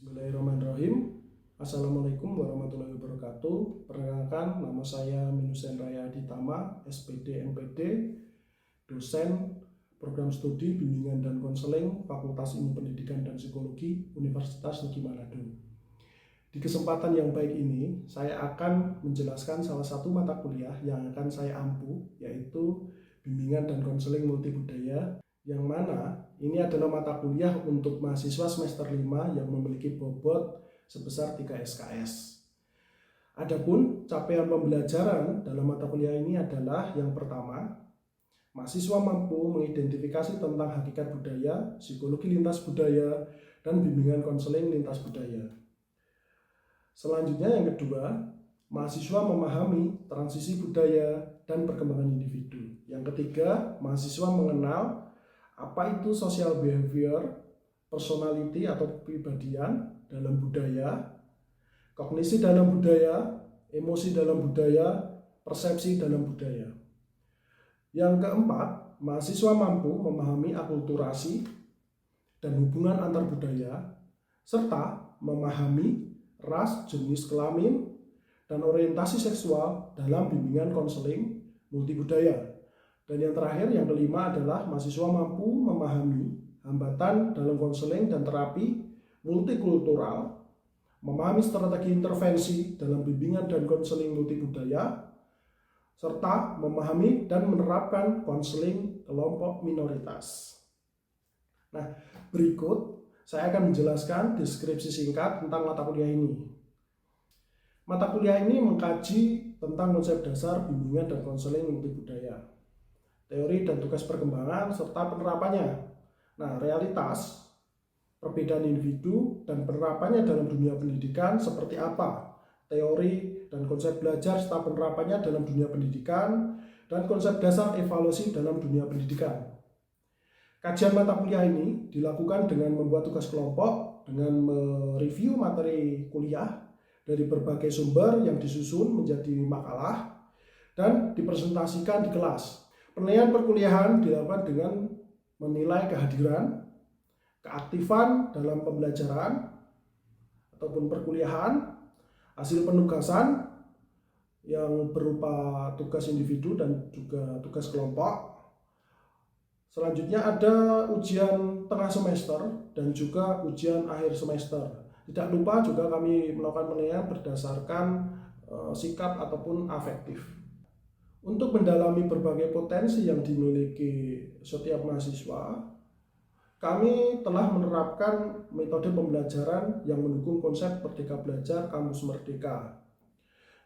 Bismillahirrahmanirrahim. Assalamualaikum warahmatullahi wabarakatuh. Perkenalkan, nama saya Minusen Raya Aditama, SPD MPD, dosen program studi bimbingan dan konseling Fakultas Ilmu Pendidikan dan Psikologi Universitas Negeri Manado. Di kesempatan yang baik ini, saya akan menjelaskan salah satu mata kuliah yang akan saya ampu, yaitu bimbingan dan konseling multibudaya, yang mana ini adalah mata kuliah untuk mahasiswa semester 5 yang memiliki bobot sebesar 3 SKS. Adapun capaian pembelajaran dalam mata kuliah ini adalah yang pertama, mahasiswa mampu mengidentifikasi tentang hakikat budaya, psikologi lintas budaya, dan bimbingan konseling lintas budaya. Selanjutnya yang kedua, mahasiswa memahami transisi budaya dan perkembangan individu. Yang ketiga, mahasiswa mengenal apa itu social behavior, personality atau kepribadian dalam budaya, kognisi dalam budaya, emosi dalam budaya, persepsi dalam budaya. Yang keempat, mahasiswa mampu memahami akulturasi dan hubungan antar budaya, serta memahami ras, jenis kelamin, dan orientasi seksual dalam bimbingan konseling multibudaya. Dan yang terakhir, yang kelima adalah mahasiswa mampu memahami hambatan dalam konseling dan terapi multikultural, memahami strategi intervensi dalam bimbingan dan konseling multibudaya, serta memahami dan menerapkan konseling kelompok minoritas. Nah, berikut saya akan menjelaskan deskripsi singkat tentang mata kuliah ini. Mata kuliah ini mengkaji tentang konsep dasar bimbingan dan konseling multibudaya, teori dan tugas perkembangan, serta penerapannya. Nah, realitas, perbedaan individu, dan penerapannya dalam dunia pendidikan seperti apa, teori dan konsep belajar serta penerapannya dalam dunia pendidikan, dan konsep dasar evaluasi dalam dunia pendidikan. Kajian mata kuliah ini dilakukan dengan membuat tugas kelompok, dengan mereview materi kuliah dari berbagai sumber yang disusun menjadi makalah, dan dipresentasikan di kelas. Penilaian perkuliahan dilakukan dengan menilai kehadiran, keaktifan dalam pembelajaran ataupun perkuliahan, hasil penugasan yang berupa tugas individu dan juga tugas kelompok. Selanjutnya ada ujian tengah semester dan juga ujian akhir semester. Tidak lupa juga kami melakukan penilaian berdasarkan sikap ataupun afektif. Untuk mendalami berbagai potensi yang dimiliki setiap mahasiswa, kami telah menerapkan metode pembelajaran yang mendukung konsep Merdeka Belajar Kampus Merdeka.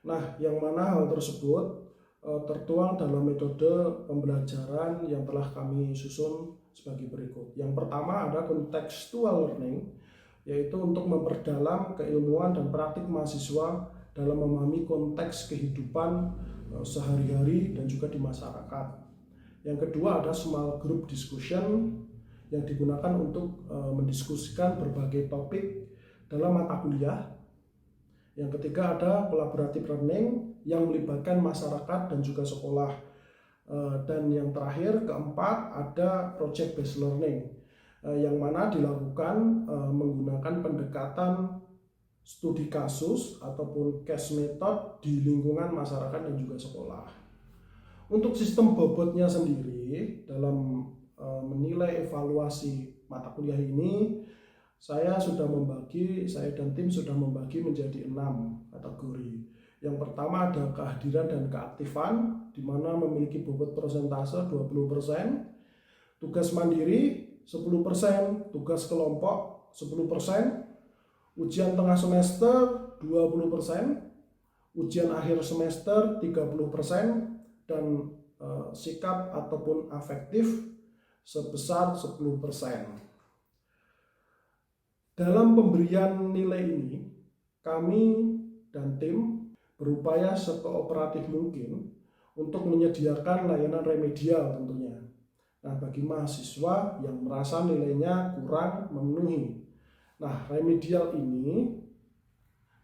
Nah, yang mana hal tersebut tertuang dalam metode pembelajaran yang telah kami susun sebagai berikut. Yang pertama ada contextual learning, yaitu untuk memperdalam keilmuan dan praktik mahasiswa dalam memahami konteks kehidupan sehari-hari dan juga di masyarakat. Yang kedua ada small group discussion yang digunakan untuk mendiskusikan berbagai topik dalam mata kuliah. Yang ketiga ada collaborative learning yang melibatkan masyarakat dan juga sekolah. Dan yang terakhir keempat ada project based learning yang mana dilakukan menggunakan pendekatan studi kasus ataupun case method di lingkungan masyarakat dan juga sekolah. Untuk sistem bobotnya sendiri dalam menilai evaluasi mata kuliah ini, saya dan tim sudah membagi menjadi 6 kategori. Yang pertama ada kehadiran dan keaktifan, di mana memiliki bobot persentase 20%, tugas mandiri 10%, tugas kelompok 10%, ujian tengah semester 20%, ujian akhir semester 30%, dan sikap ataupun afektif sebesar 10%. Dalam pemberian nilai ini, kami dan tim berupaya sekooperatif mungkin untuk menyediakan layanan remedial tentunya. Nah, bagi mahasiswa yang merasa nilainya kurang memenuhi. Nah, remedial ini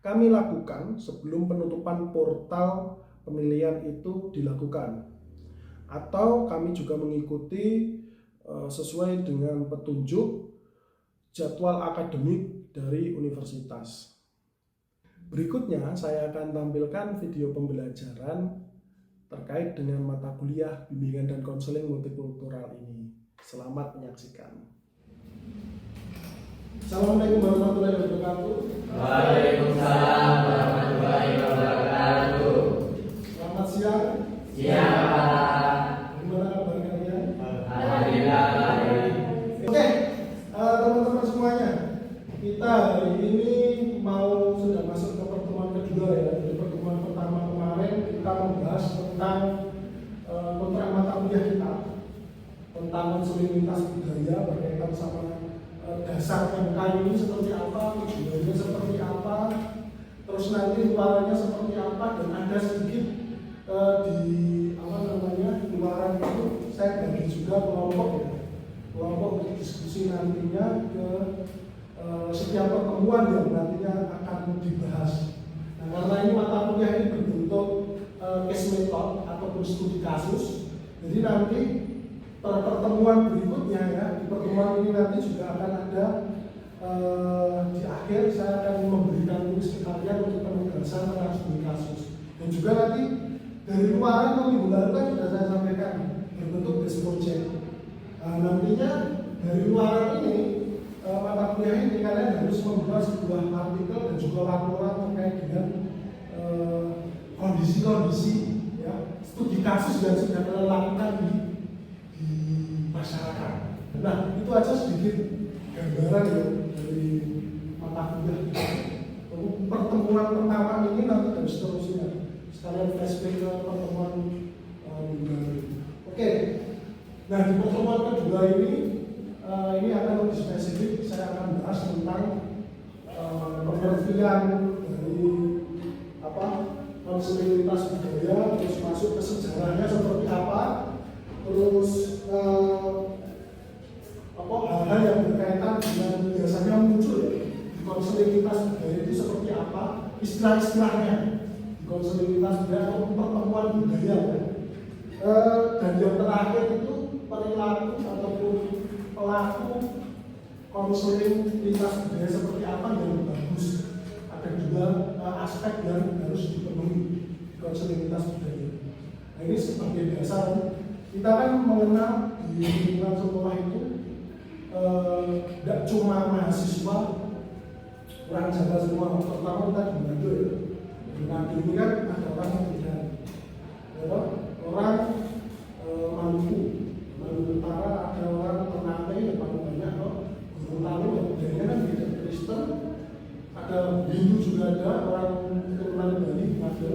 kami lakukan sebelum penutupan portal penilaian itu dilakukan. Atau kami juga mengikuti sesuai dengan petunjuk jadwal akademik dari universitas. Berikutnya saya akan tampilkan video pembelajaran terkait dengan mata kuliah bimbingan dan konseling multikultural ini. Selamat menyaksikan. Assalamualaikum warahmatullahi wabarakatuh. Waalaikumsalam warahmatullahi wabarakatuh. Selamat siang. Siang Pak. Gimana kabar kalian? Alhamdulillah baik. Oke, teman-teman semuanya, kita hari ini sudah masuk ke pertemuan kedua ya. Di pertemuan pertama kemarin kita membahas tentang kontrak mata kuliah kita tentang konseling lintas budaya berkaitan sama dasar MK ini seperti apa, tujuannya seperti apa, terus nanti luarannya seperti apa, dan ada sedikit luaran itu saya bagi juga kelompok ya, kelompok untuk diskusi nantinya ke setiap pertemuan yang nantinya akan dibahas. Nah, karena ini mata kuliah ini berbentuk case method ataupun studi kasus, jadi nanti pertemuan berikutnya ya, di pertemuan ini nanti juga akan ada di akhir saya akan memberikan tulis ke kalian untuk penugasan tentang studi kasus, dan juga nanti dari luaran yang minggu lalu kan sudah saya sampaikan berbentuk base project. Nantinya dari luaran ini mata kuliah ini kalian harus membuat sebuah artikel dan juga laporan terkait dengan kondisi-kondisi ya, studi kasus yang sudah kalian lakukan di masyarakat. Nah, itu aja sedikit gambaran ya dari mata kuliah kita. Pertemuan pertama ini nanti dan seterusnya. Sekalian flashback ke pertemuan minggu lalu. Oke. Nah, di pertemuan kedua ini akan lebih spesifik. Saya akan bahas tentang pengertian dari konseling lintas budaya, terus masuk ke sejarahnya seperti apa, terus hal-hal yang berkaitan dengan biasanya muncul ya, di konseling lintas budaya itu seperti apa, istilah-istilahnya di konseling lintas budaya atau pertemuan budaya ya. Dan yang terakhir itu perilaku ataupun pelaku konseling lintas budaya seperti apa yang bagus. Ada juga aspek yang harus dipenuhi di konseling lintas budaya. Nah, ini sebagai dasar kita kan mengenal di lingkungan sekolah itu tidak cuma mahasiswa orang Jawa semua, pertama kita di Manado ya. Di Manado ini kan ada orang yang tidak, ya, orang Maluku Utara, ada orang Ternate yang paling banyak kok, Gorontalo yang budayanya kan tidak Kristen, ada Hindu juga ada, orang keturunan Bali ada.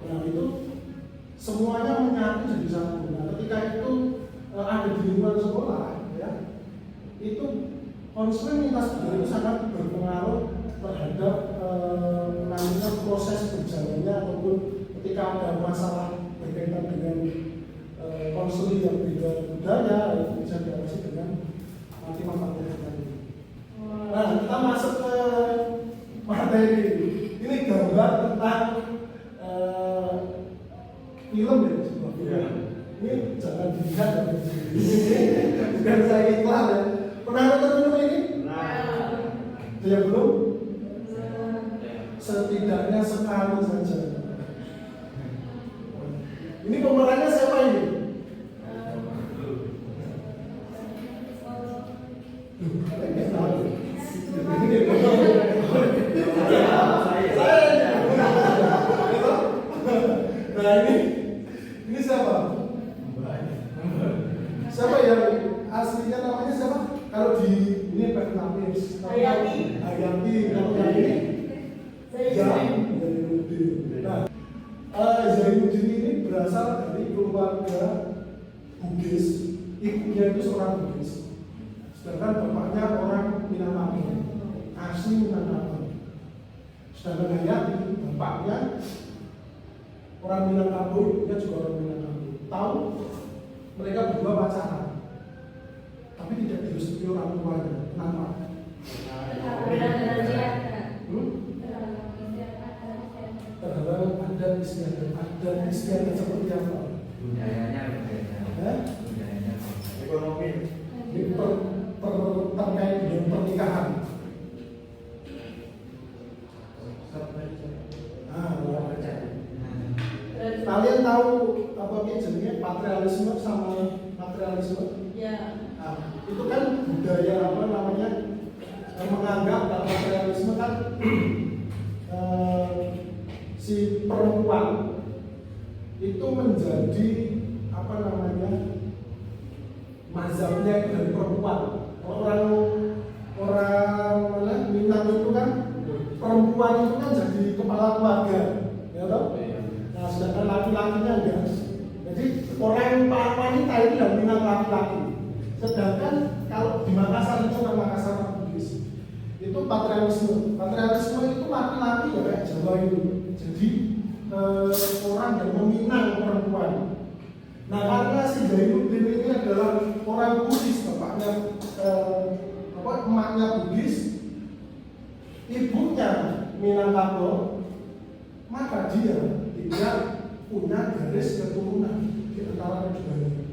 Nah itu semuanya menyatu jadi satu. Nah ketika itu ada di lingkungan sekolah ya, itu konseling lintas budaya itu sangat berpengaruh terhadap namanya proses berjalannya ataupun ketika ada masalah berkaitan dengan konseling yang beda budaya itu bisa diatasi dengan nanti mata kuliah tadi. Nah kita masuk ke materi. Ini gambar tentang film ya, sebuah film. Ini jangan dilihat dari sini. Bukan saya iklan ya. Pernah nonton film ini? Pernah. Dia belum? Setidaknya sekali saja. Ini pemerannya siapa ini? Nah ini siapa? Siapa yang aslinya namanya siapa? Kalau di ini Pak Nafis, Hayati. Kalau yang ini Zainuddin. Nah, Zainuddin ini berasal dari keluarga Bugis. Ibunya itu seorang Bugis. Sedangkan bapaknya orang Minangkabau, asli Minangkabau. Sedangkan Hayati, bapaknya orang Minangkabau, ibunya juga orang Minangkabau. Tahu mereka berdua pacaran, tapi tidak direstui orang tuanya. Kenapa? Terhalang adat istiadat seperti apa? Budayanya berbeda. Budayanya ekonomi. Ini terkait dengan patrialisme sama materialisme? Ya. Nah, itu kan budaya apa namanya yang menganggap bahwa materialisme kan si perempuan itu menjadi apa namanya mazhabnya itu dari perempuan. Orang mana Minang itu kan perempuan itu kan jadi kepala keluarga, ya toh? Nah, sedangkan laki-lakinya enggak. Jadi orang wanita itu yang Minang laki-laki. Sedangkan kalau di Makassar itu kan Makassar Bugis itu patrialisme. Patrialisme itu laki-laki ya kayak Jawa itu. Jadi orang yang meminang perempuan. Nah karena si Zainuddin ini adalah orang Bugis, bapaknya emaknya Bugis, ibunya Minangkabau, maka dia tidak punya garis keturunan di antara keduanya.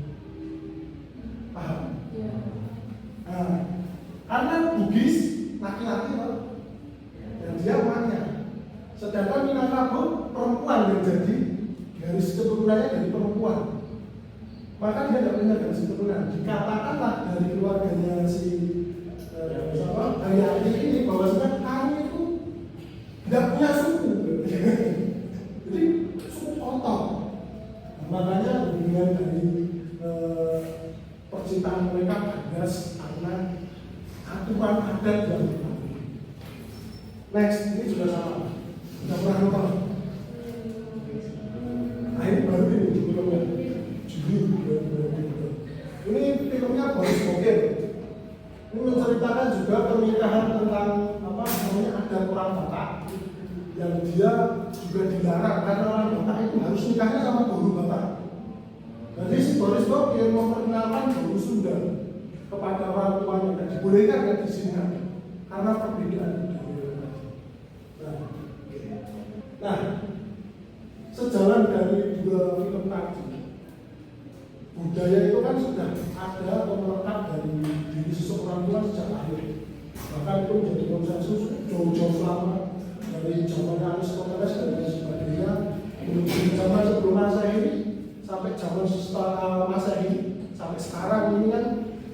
Paham? Ya. Nah, karena Bugis laki-laki dan dia emaknya. Sedangkan Minangkabau perempuan yang jadi garis keturunannya dari perempuan. Maka dia tidak punya garis keturunan. Dikatakanlah dari keluarganya si Hayati ini bahwasanya kamu itu tidak punya suku. Jadi suku kotor. Makanya hubungan dari percintaan mereka gagas karena aturan adat yang berlaku. Next, ini sudah sama. Sudah pernah nonton? Nah ini baru ini filmnya. Juli 2022. Ini filmnya Boris Bokir. Ini menceritakan juga pernikahan tentang apa namanya adat orang Batak yang dia juga dilarang karena orang Batak itu harus nikahnya sama guru Batak. Jadi si Boris Bokir memperkenalkan guru Sunda kepada orang tuanya dan dibolehkan ya di sini karena perbedaan budaya. Nah, sejalan dari dua film tadi, budaya itu kan sudah ada atau melekat dari diri seseorang tua sejak lahir. Bahkan itu menjadi konsensus jauh-jauh lama dari zaman Aristoteles dan lain sebagainya menuju zaman sebelum Masehi sampai zaman setelah Masehi sampai sekarang ini kan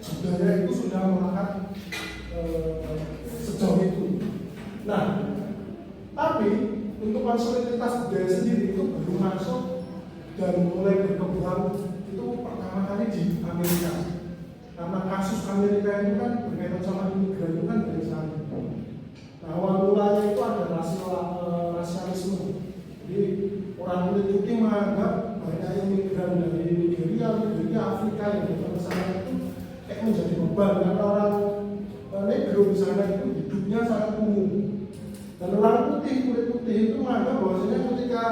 budaya itu sudah melekat sejauh itu. Nah, tapi untuk konsoliditas budaya sendiri itu baru masuk dan mulai berkembang itu pertama kali di Amerika. Karena kasus Amerika itu kan berkaitan sama imigran itu kan dari sana. Nah awal mulanya itu ada rasialisme. Jadi orang kulit putih menganggap banyak imigran dari Nigeria, Afrika yang datang ke sana itu kayak menjadi beban karena orang negro di sana itu hidupnya sangat umum. Dan orang putih, kulit putih itu menganggap bahwasanya ketika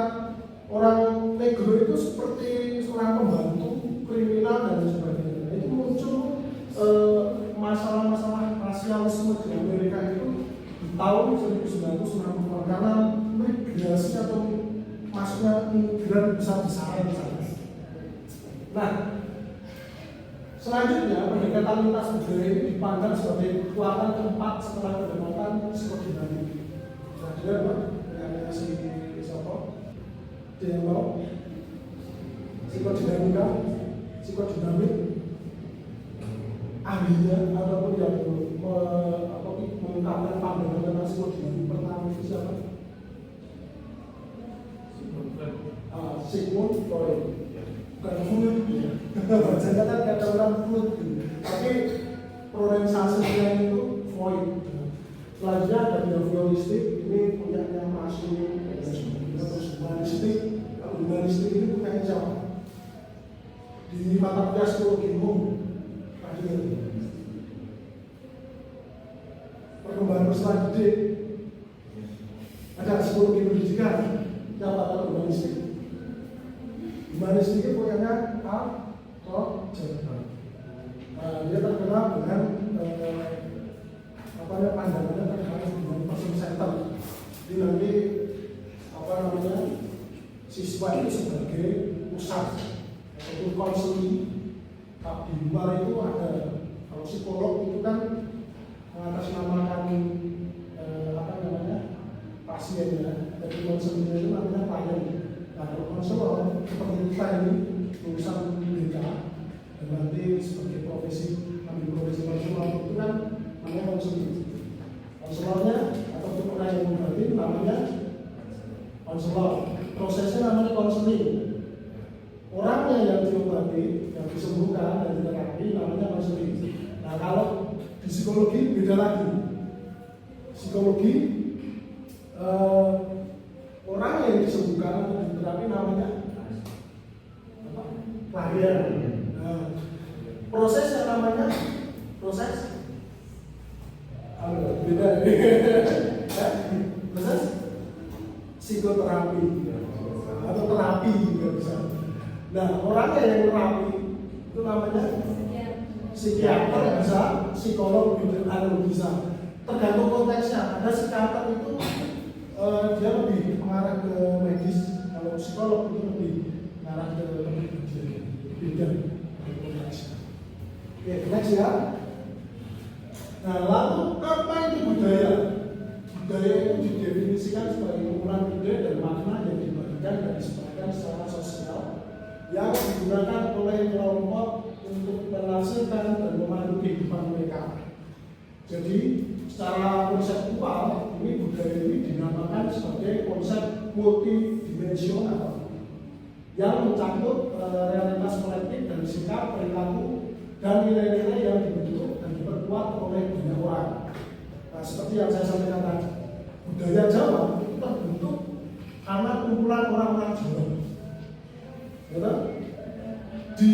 orang negro itu seperti seorang pembantu, kriminal dan sebagainya. Itu muncul masalah-masalah rasialisme di Amerika itu di tahun 1990 karena migrasi atau masuknya imigran besar-besaran di sana. Nah, selanjutnya pendekatan lintas budaya ini dipandang sebagai kekuatan keempat setelah pendekatan psikodinamik. Nah, dia apa? Yang si siapa? Dia mau psikodinamik ahlinya ataupun yang mengungkapkan pandangan tentang psikodinamik pertama itu siapa? Sigmund Freud. Bukan Freud ya. Bacanya kan kata orang Freud, tapi prolensasinya itu Freud. Selanjutnya ada behavioristik, ini punyanya Maslow, terus humanistik. Humanistik ini punya siapa? Di mata kuliah psikologi umum perkembangan perusahaan didik ada psikologi pendidikan siapa kalau humanistik? Humanistik itu punyanya dia terkenal dengan pandangannya terkait dengan person center. Jadi nanti siswa itu sebagai pusat ataupun konseling. Di luar itu ada kalau psikolog itu kan mengatasnamakan pasiennya, jadi konselingnya itu namanya klien. Nah kalau konselor seperti kita ini lulusan UDK dan nanti sebagai profesi ambil profesi konselor itu kan namanya konselor. Konselornya atau orang yang mengobati namanya konselor. Prosesnya namanya konseling. Orangnya yang diobati, yang disembuhkan dan diterapi namanya konseling. Nah kalau di psikologi beda lagi. Psikologi orang yang disembuhkan atau diterapi namanya klien. Nah, proses yang namanya proses beda proses psikoterapi atau terapi juga bisa. Nah, orangnya yang terapi itu namanya psikiater bisa, psikolog bisa. Tergantung konteksnya. Ada psikiater itu dia lebih mengarah ke medis, kalau psikolog itu lebih mengarah ke bidang konteksnya. Oke, next ya. Nah, lalu apa itu budaya? Budaya itu didefinisikan sebagai kumpulan ide dan makna yang dibagikan dan disebarkan secara sosial yang digunakan oleh kelompok untuk menghasilkan dan memandu kehidupan mereka. Jadi secara konseptual ini budaya ini dinamakan sebagai konsep multidimensional yang mencakup realitas kolektif dan sikap, perilaku dan nilai-nilai yang dibentuk dan diperkuat oleh banyak orang. Nah, seperti yang saya sampaikan tadi, budaya Jawa itu terbentuk karena kumpulan orang-orang Jawa. Betul? Di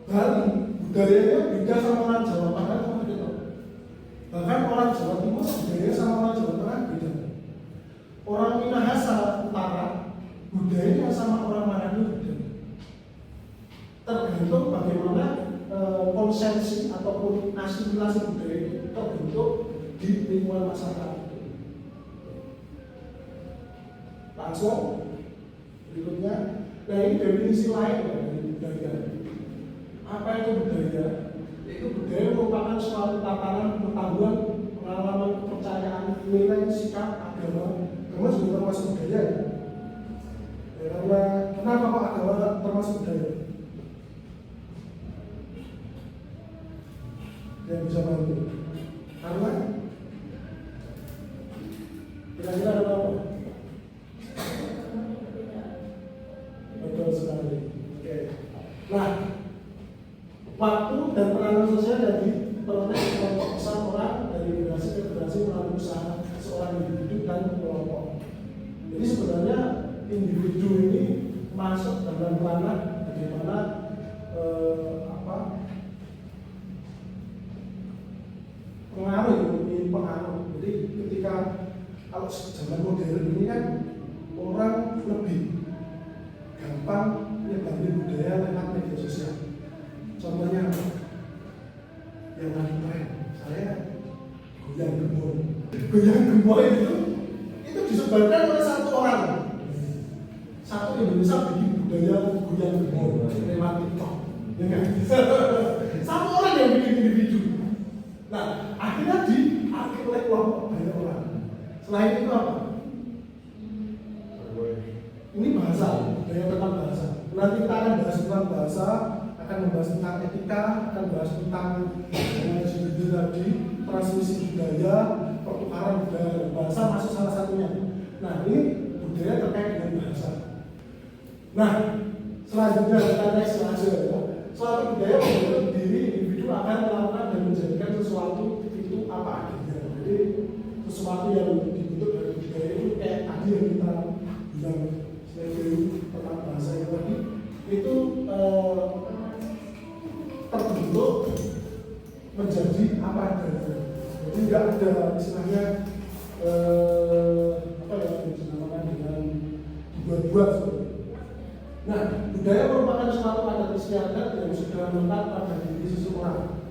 Bali budayanya beda sama orang Jawa Tengah. Bahkan orang Jawa Timur budayanya sama orang Jawa Tengah beda. Orang Minahasa Utara budayanya sama orang Manado beda. Tergantung bagaimana konsensi ataupun asimilasi budaya itu terbentuk di lingkungan masyarakat. Langsung berikutnya, nah ini definisi lain dari budaya. Apa itu budaya? Itu budaya merupakan suatu tatanan pengetahuan, pengalaman, kepercayaan, nilai, sikap, agama. Agama juga termasuk budaya. Ya, karena kenapa kok agama termasuk budaya? Yang bisa bantu. Karena kira-kira ada apa? Betul sekali. Oke. Nah, waktu dan peranan sosial yang diperoleh kelompok besar orang dari generasi ke generasi melalui usaha seorang individu dan kelompok. Jadi sebenarnya individu ini masuk dalam ranah bagaimana pengaruh. Jadi ketika kalau zaman modern ini kan orang lebih gampang nyebarin budaya lewat media sosial. Contohnya apa? Yang lagi tren, saya goyang gembor. Goyang gembor itu disebarkan oleh satu orang. Satu Indonesia bikin budaya goyang gembor lewat TikTok. Ya kan? Satu orang yang bikin individu. Nah, akhirnya diakui oleh kelompok banyak orang. Selain itu apa? Ini bahasa, budaya tentang bahasa. Nanti kita akan bahas tentang bahasa, akan membahas tentang etika, akan bahas tentang tadi transmisi budaya, pertukaran budaya, bahasa masuk salah satunya. Nah, ini budaya terkait dengan bahasa. Nah, selanjutnya kita next saja ya. Suatu budaya membentuk diri individu akan melakukan dan menjadikan sesuatu itu apa adanya. Jadi sesuatu yang dibentuk dari budaya itu kayak tadi yang kita bilang tentang bahasa itu tadi itu terbentuk menjadi apa adanya. Jadi nggak ada istilahnya apa yang dinamakan dengan dibuat-buat. Nah, budaya merupakan suatu adat istiadat yang sudah melekat pada diri seseorang.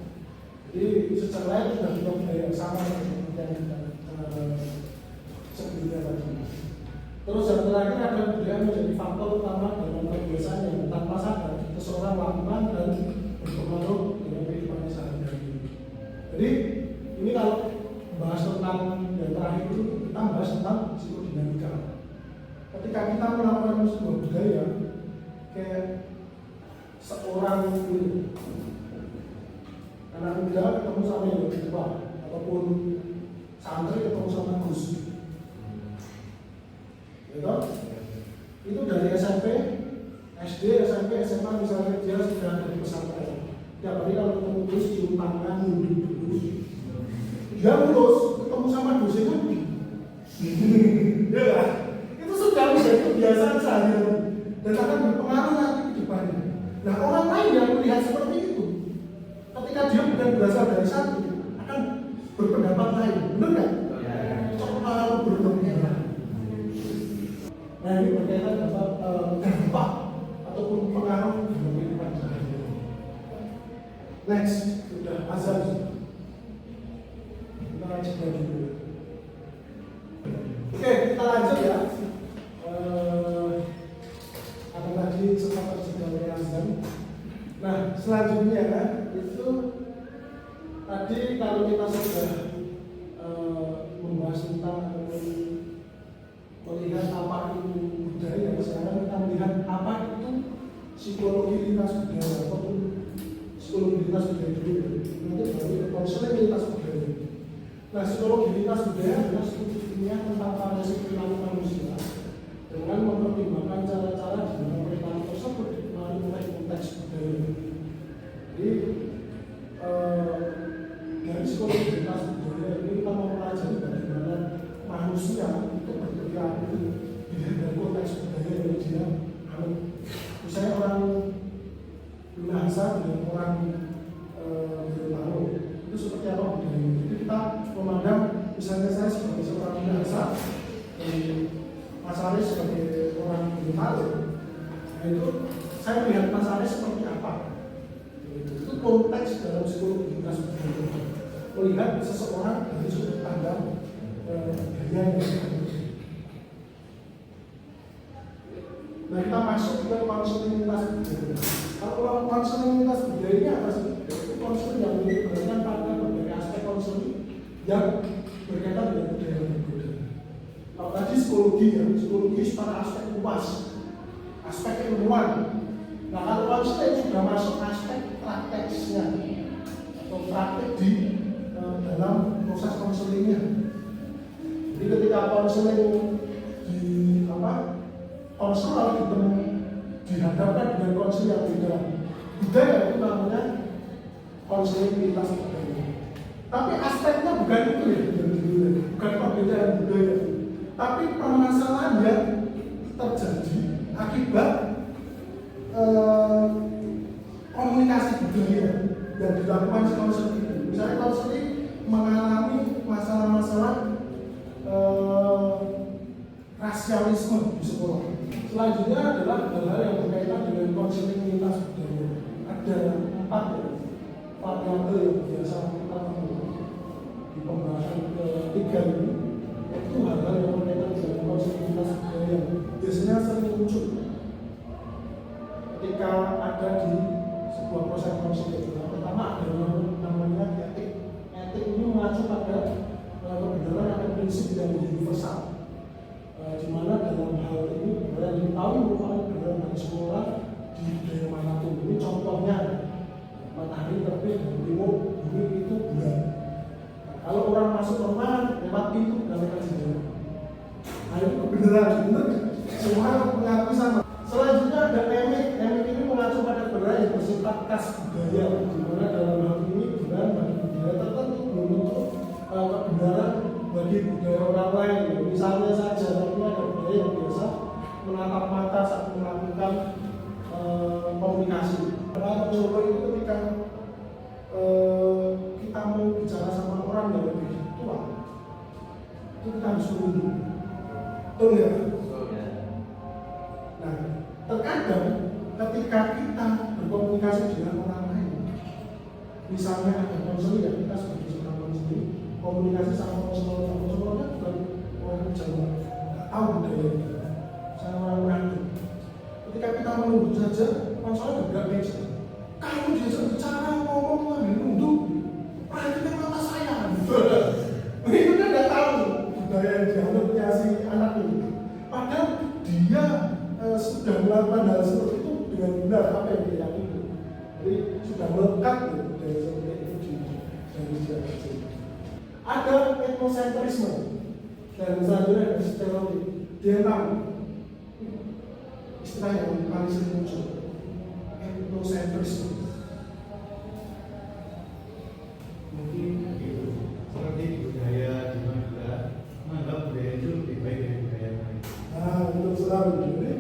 Jadi secara lain sudah punya budaya yang sama seperti yang sebelumnya tadi. Terus yang terakhir ada budaya menjadi faktor utama dalam kebiasaan yang tanpa sadar seseorang lakukan dan berpengaruh dalam kehidupannya sehari-hari. Jadi ini kalau bahas tentang yang terakhir itu kita bahas tentang psikodinamika. Ketika kita melakukan sebuah budaya kayak seorang ini anak muda ketemu sama yang lebih tua ataupun santri ketemu sama Gus, gitu? Itu dari SMP, SD, SMP, SMA misalnya dia sudah ada di pesantren. Tiap hari kalau ketemu Gus cium tangan, nunduk dulu. Dia lulus ketemu sama Gus itu, ya kan? Itu sudah menjadi kebiasaan sehari-hari dan akan berpengaruh nanti ke depannya. Nah, orang lain yang melihat seperti itu, ketika dia bukan berasal dari satu, akan berpendapat lain, benar nggak? Terlalu berlebihan. Nah, ini berkaitan dengan dampak ataupun pengaruh dalam kehidupan sehari-hari. Next, sudah azan. Kita lanjut dulu. Oke, kita lanjut ya. Ada lagi sepakat sebagai azan. Nah, selanjutnya kan itu tadi kalau kita sudah membahas tentang melihat apa itu budaya, sekarang kita melihat apa itu psikologi lintas budaya ataupun psikologi lintas budaya dulu. Nanti baru ke konseling lintas budaya. Nah, psikologi lintas budaya adalah studi ilmiah tentang variasi perilaku manusia dengan mempertimbangkan cara-cara di dalam perilaku tersebut dipengaruhi oleh konteks budaya. Jadi dari psikologi lintas budaya ini kita mempelajari bagaimana manusia itu berperilaku dari konteks budaya yang dia anut. Misalnya orang Minahasa dengan orang Gorontalo itu seperti apa budayanya. Jadi kita memandang misalnya saya sebagai seorang Minahasa dan Mas Aris sebagai orang Gorontalo, nah itu saya melihat Mas Aris seperti apa. Itu konteks dalam psikologi lintas budaya, melihat seseorang dari sudut pandang budaya yang berbeda. Nah, kita masuk ke konseling lintas budaya. Kalau konseling lintas budaya ini apa sih? Itu konseling yang melibatkan pada berbagai aspek konseling yang berkaitan dengan budaya yang berbeda. Kalau tadi psikologi ya, psikologi secara aspek luas, aspek ilmuwan. Nah, kalau konseling sudah masuk aspek prakteknya atau praktek di dalam proses konselingnya. Jadi ketika konseling di konselor dihadapkan dengan konseling yang beda, budaya itu namanya konseling lintas budaya. Tapi aspeknya bukan itu ya, bukan perbedaan budaya, tapi permasalahan yang terjadi akibat komunikasi budaya yang dilakukan si konseling itu. Misalnya konseling mengalami masalah-masalah rasialisme di sekolah. Selanjutnya adalah hal-hal yang berkaitan dengan konseling lintas budaya. Ada 4 variabel yang biasa kita temukan di pembahasan ketiga ini. Itu hal-hal yang berkaitan dengan konseling lintas budaya yang biasanya sering muncul ketika ada di sebuah proses konseling. Yang pertama ada namanya etik. Etik ini mengacu pada kebenaran atau prinsip yang universal. Di mana dalam hal ini yang diketahui merupakan kebenaran bagi semua orang di budaya manapun. Ini contohnya matahari terbit dari timur, bumi itu bulan. Kalau orang masuk rumah lewat pintu dan lewat jendela. Nah, itu kebenaran, benar. Semua mengaku sama. Selanjutnya ada emik. Emik ini mengacu pada kebenaran yang bersifat khas budaya. Di mana dalam hal ini kebenaran bagi budaya tertentu belum tentu kebenaran bagi budaya orang lain. Misalnya saja, tapi ada budaya yang biasa menatap mata saat melakukan komunikasi. Kalau Jawa itu ketika kita mau bicara sama orang yang lebih tua, itu kita harus menunduk. Betul ya? Nah, terkadang ketika kita berkomunikasi dengan orang lain, misalnya ada konseling ya, kita sebagai seorang konseling komunikasi sama konselornya bukan orang Jawa, nggak tahu budaya itu, saya orang Manado. Ketika kita menunduk saja, konselor juga bisa. Kalau diajak bicara ngomong lagi nunduk, perhatikan mata saya. Itu kan nggak tahu budaya yang dianutnya si anak ini. Padahal dia sudah melakukan hal seperti itu dengan benar apa yang dia yakini. budaya seperti itu dari Jakarta. Ada etnosentrisme dan selanjutnya ada stereotip. Dia tahu istilah yang paling sering muncul, etnosentrisme. Mungkin gitu, seperti di budaya di Madura menganggap budaya itu lebih baik dari budaya lain. Nah, untuk selalu jadi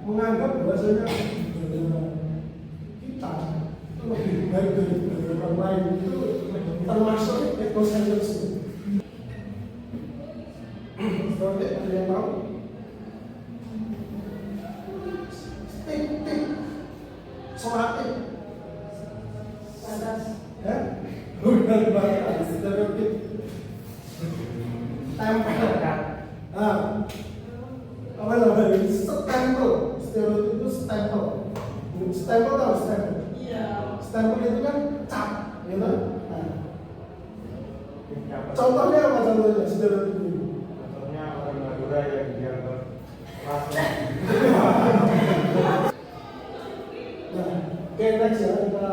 menganggap bahwasanya budaya kita itu lebih baik dari budaya orang lain, itu termasuk etnosentrisme. Seperti ada yang tahu? Tik, solatik, ya? Bukan bahasa stereotip. Tempel. Ah, apa namanya? Stempel. Stereotip itu stempel. Stempel tahu stempel? Iya. Stempel itu kan cap, gitu. Nah. Contohnya apa contohnya stereotip itu? Contohnya orang Madura yang dianggap rasa. Nah, oke next ya, kita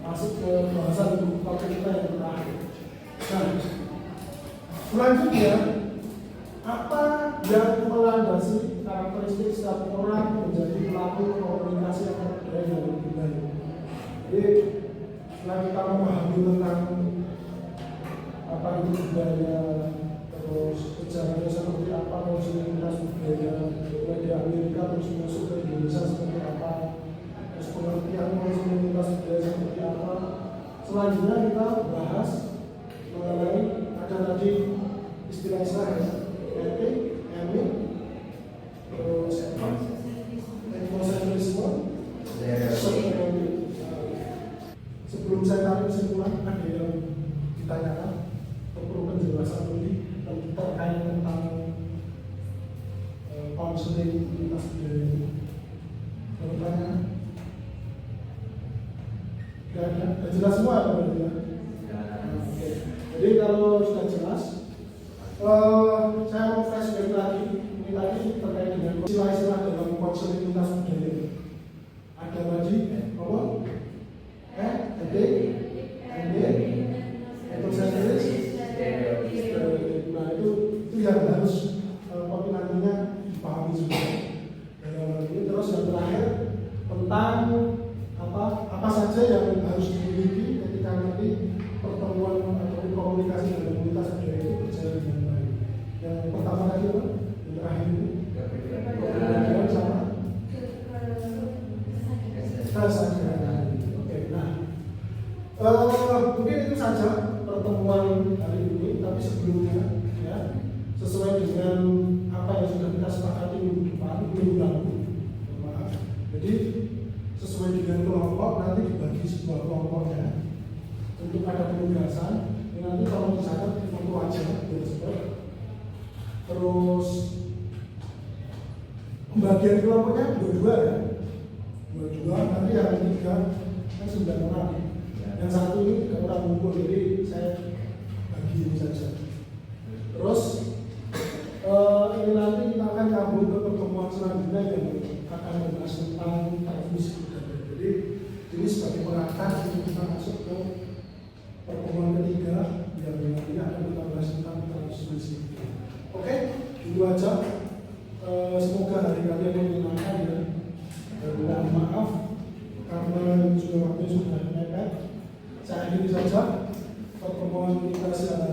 masuk ke bahasan topik kita yang terakhir. Nah, selanjutnya apa yang melandasi karakteristik setiap orang menjadi pelaku komunikasi yang berbeda dan berbeda? Jadi, setelah kita memahami tentang apa itu budaya, terus sejarahnya seperti apa, konstruksi budaya di Amerika terus masuk ke Indonesia seperti apa, terus pengertian konstruksi budaya seperti apa. Selanjutnya kita bahas mengenai ada tadi istilah-istilah ya, etik, emik, terus etnosentrisme, stereotip. Sebelum saya tarik kesimpulan, ada yang ditanyakan perlu penjelasan lebih terkait tentang konseling lintas budaya itu. Pertanyaan? Tidak jelas semua ya berarti ya? Oke. Jadi kalau sudah jelas, saya mau flashback lagi. Ini tadi terkait dengan istilah-istilah dalam konseling lintas budaya. Ada tadi apa? Etik, etnosentris, nah itu yang harus tapi nantinya dipahami juga. Terus yang terakhir tentang apa saja yang harus dimiliki ketika nanti pertemuan atau komunikasi dengan komunitas budaya itu berjalan dengan baik. Yang pertama tadi apa? Yang terakhir ini kemudian sama kesadaran. Oke, nah mungkin itu saja pertemuan hari ini, tapi sebelumnya ya sesuai dengan apa yang sudah kita sepakati minggu lalu. Maaf. Jadi sesuai dengan kelompok nanti dibagi sebuah kelompoknya untuk ada penugasan. Ini nanti kalau misalkan di foto aja biar cepat. Terus pembagian kelompoknya dua ya. Dua nanti yang tiga kan 9 orang. Yang satu ini 3 orang ngumpul, jadi saya bagi ini saja. Terus ini nanti kita akan nyambung ke pertemuan selanjutnya yang akan membahas tentang transmisi budaya. Jadi ini sebagai pengantar untuk kita masuk ke pertemuan ketiga yang nantinya akan kita bahas tentang transmisi. Oke, itu aja. Semoga hari kalian menyenangkan ya. Dan mohon maaf karena sudah waktunya sudah mepet. Saya akhiri saja pertemuan kita siang